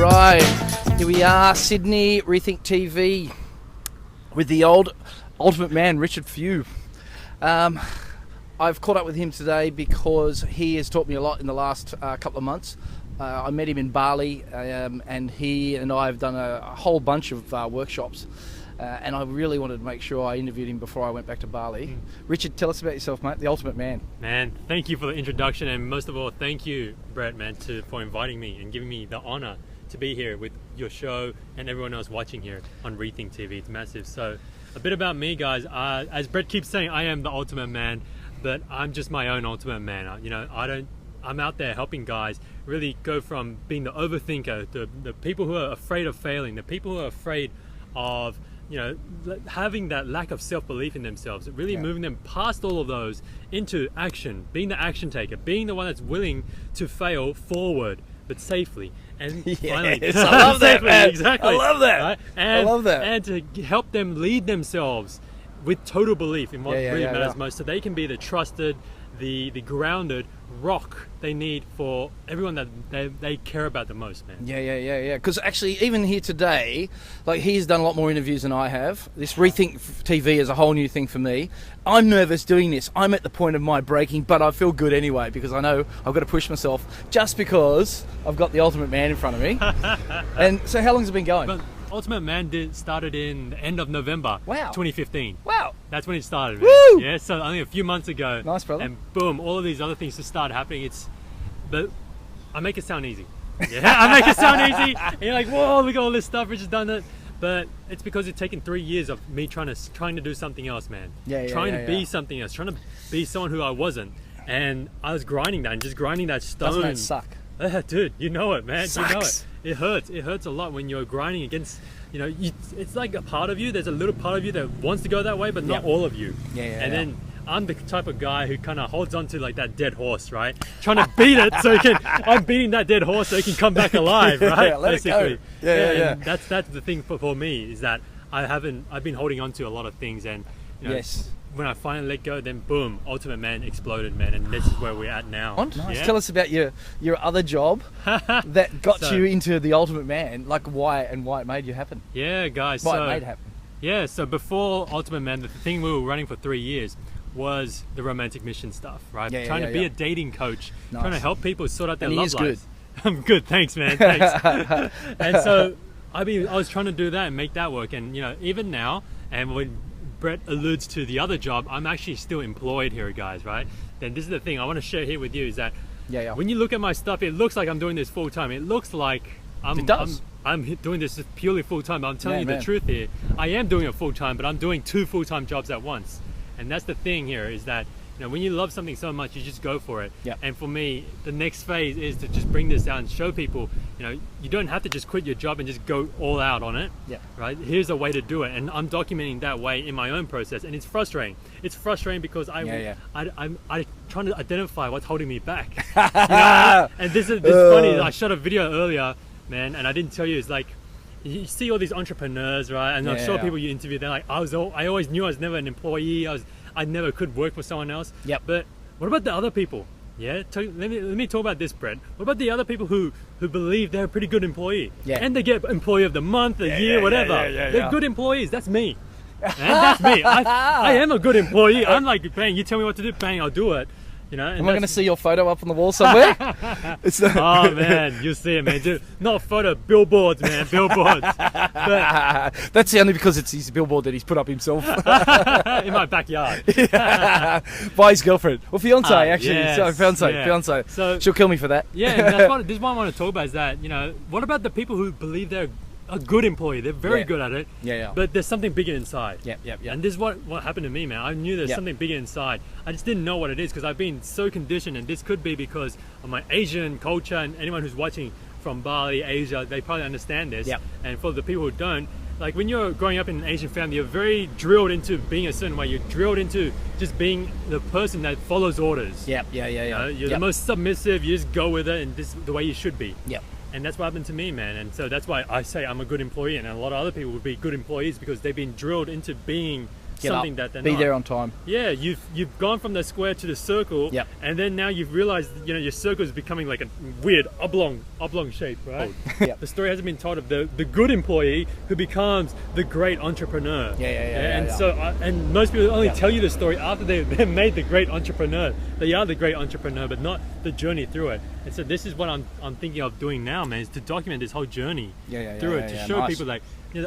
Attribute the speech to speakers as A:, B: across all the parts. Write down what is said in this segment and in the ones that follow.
A: right, here we are, Sydney, Rethink TV, with the old ultimate man, Richard Few. I've caught up with him today because he has taught me a lot in the last couple of months. I met him in Bali, and he and I have done a whole bunch of workshops. And I really wanted to make sure I interviewed him before I went back to Bali. Richard, tell us about yourself, mate, the ultimate man.
B: Man, thank you for the introduction, and most of all, thank you, Brett, man, for inviting me and giving me the honor to be here with your show and everyone else watching here on Rethink TV. It's massive. So, a bit about me, guys. As Brett keeps saying, I am the ultimate man, but I'm just my own ultimate man. I'm out there helping guys really go from being the overthinker, the people who are afraid of failing, the people who are afraid of having that lack of self-belief in themselves, really moving them past all of those into action, being the action taker, being the one that's willing to fail forward but safely. And finally,
A: I love that, man.
B: Exactly.
A: I love that.
B: Right?
A: I love that.
B: And to help them lead themselves with total belief in what really matters most, so they can be the trusted, the grounded rock they need for everyone that they care about the most, man.
A: Yeah. Because actually, even here today, like, he's done a lot more interviews than I have. This Rethink TV is a whole new thing for me. I'm nervous doing this. I'm at the point of my breaking, but I feel good anyway because I know I've got to push myself just because I've got the ultimate man in front of me. And so, how long has it been going?
B: But Ultimate Man started in the end of November 2015.
A: Wow.
B: That's when it started, man.
A: Woo!
B: Yeah, so only a few months ago.
A: Nice, brother.
B: And boom, all of these other things just started happening. But I make it sound easy. Yeah, I make it sound easy. And you're like, whoa, we got all this stuff, Richard's done it. But it's because it's taken 3 years of me trying to do something else, man. Trying to be something else, trying to be someone who I wasn't. And I was grinding that and just grinding that stone.
A: Doesn't that suck?
B: Dude, you know it, man.
A: Sucks.
B: You know it. It hurts. It hurts a lot when you're grinding against, it's like a part of you. There's a little part of you that wants to go that way, but not all of you. And then I'm the type of guy who kind of holds on to like that dead horse, right? Trying to beat it I'm beating that dead horse so it can come back alive, right?
A: Let
B: Basically.
A: it go. Yeah.
B: And that's the thing for me is that I've been holding on to a lot of things, and when I finally let go, then boom, Ultimate Man exploded, man, and this is where we're at now.
A: Nice. Yeah? Tell us about your other job that got you into the Ultimate Man, like why it made you happen.
B: Yeah, guys.
A: Why it made happen.
B: Yeah, so before Ultimate Man, the thing we were running for 3 years was the romantic mission stuff, right? Trying to be a dating coach, trying to help people sort out their love lives. I'm good, thanks, man. Thanks. And so I was trying to do that and make that work, and even now, and when Brett alludes to the other job, I'm actually still employed here, guys, right? Then this is the thing I want to share here with you is that when you look at my stuff, it looks like I'm doing this full time. It looks like I'm doing this purely full time. But I'm telling you the truth here. I am doing it full time, but I'm doing 2 full-time jobs at once. And that's the thing here is that when you love something so much, you just go for it. And for me, the next phase is to just bring this out and show people, you don't have to just quit your job and just go all out on it. Right? Here's a way to do it. And I'm documenting that way in my own process. And it's frustrating. It's frustrating because I'm trying to identify what's holding me back. And this is funny. I shot a video earlier, man, and I didn't tell you. It's like, you see all these entrepreneurs, right? And I'm sure people you interview, they're like, I always knew I was never an employee. I never could work for someone else. But what about the other people? Let me talk about this, Brett. What about the other people who believe they're a pretty good employee? And they get employee of the month, the year, whatever. They're good employees. That's me. And that's me. I am a good employee. I'm like, bang, you tell me what to do, bang, I'll do it. Am I going to see
A: your photo up on the wall somewhere?
B: Oh man, you'll see it, man. Dude, not photo, billboards, man, billboards. But
A: that's only because it's his billboard that he's put up himself
B: in my backyard
A: by his girlfriend or fiance, actually.
B: Yes,
A: fiance. So she'll kill me for that.
B: And this is what I want to talk about. Is that what about the people who believe they're a good employee? They're very good at it. But there's something bigger inside. And this is what happened to me, man. I knew there's something bigger inside. I just didn't know what it is because I've been so conditioned, and this could be because of my Asian culture, and anyone who's watching from Bali, Asia, they probably understand this. And for the people who don't, like when you're growing up in an Asian family, you're very drilled into being a certain way. You're drilled into just being the person that follows orders. You're the most submissive. You just go with it, and this is the way you should be. And that's what happened to me, man. And so that's why I say I'm a good employee, and a lot of other people would be good employees because they've been drilled into being something that they're
A: Be
B: not.
A: there on time.
B: Yeah, you've gone from the square to the circle, and then now you've realized, your circle is becoming like a weird oblong shape, right? The story hasn't been told of the good employee who becomes the great entrepreneur. And most people only tell you the story after they've made the great entrepreneur. They are the great entrepreneur, but not the journey through it. And so this is what I'm thinking of doing now, man, is to document this whole journey through it, to show people like,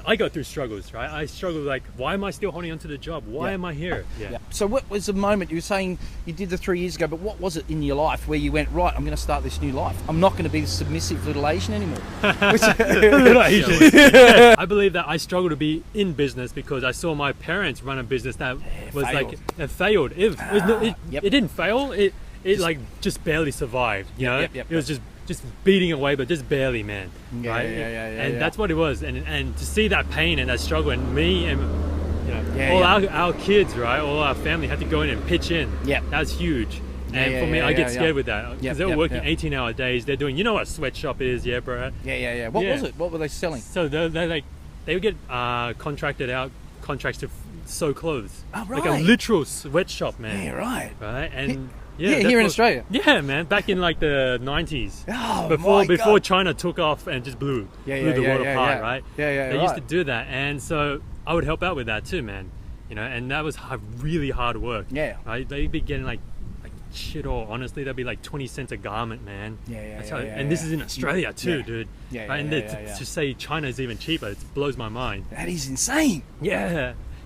B: I go through struggles, right? I struggle like, why am I still holding on to the job? Why am I here?
A: So what was the moment, you were saying you did the 3 years ago, but what was it in your life where you went, right, I'm going to start this new life. I'm not going to be the submissive little Asian anymore.
B: Little Asian. I believe that I struggle to be in business because I saw my parents run a business that was
A: failed.
B: like, it failed. It didn't fail. It like just barely survived, It was just beating away, but just barely, man. Right? And that's what it was. And to see that pain and that struggle, and me and our kids, right, all our family had to go in and pitch in. That's huge. And for me, I get scared with that because they were working 18-hour days. They're doing, what a sweatshop is, bro.
A: What was it? What were they selling?
B: So they would get contracts to sew clothes.
A: Oh, right.
B: Like a literal sweatshop, man.
A: Right.
B: And
A: here in Australia.
B: Yeah, man. Back in like the 90s.
A: Oh,
B: before China took off and just blew the world apart, right? They used to do that. And so I would help out with that too, man. And that was really hard work. Right? They'd be getting like shit all. Honestly, that'd be like 20 cents a garment, man. And this is in Australia too, dude. To say China is even cheaper, it blows my mind.
A: That is insane.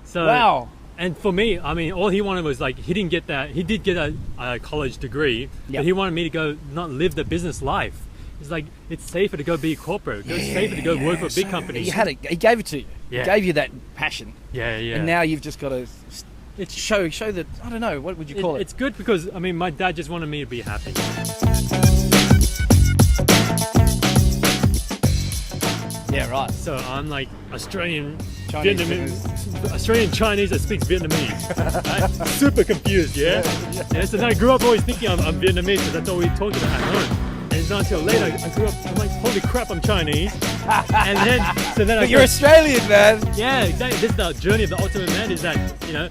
B: So
A: wow.
B: And for me, I mean, all he wanted was like, he didn't get that. He did get a college degree, but he wanted me to go not live the business life. It's like, it's safer to go be corporate. It's safer to go work for big companies.
A: He gave it to you. He gave you that passion. And now you've just got to show that, I don't know, what would you call it?
B: It's good because, I mean, my dad just wanted me to be happy.
A: Right.
B: So I'm like Australian Chinese that speaks Vietnamese. Right? Super confused, so then I grew up always thinking I'm Vietnamese because that's all we talked about at home. And it's not until later I grew up, I'm like, holy crap, I'm Chinese. And then,
A: But you're Australian, man.
B: Yeah, exactly. This is the journey of the ultimate man, is that,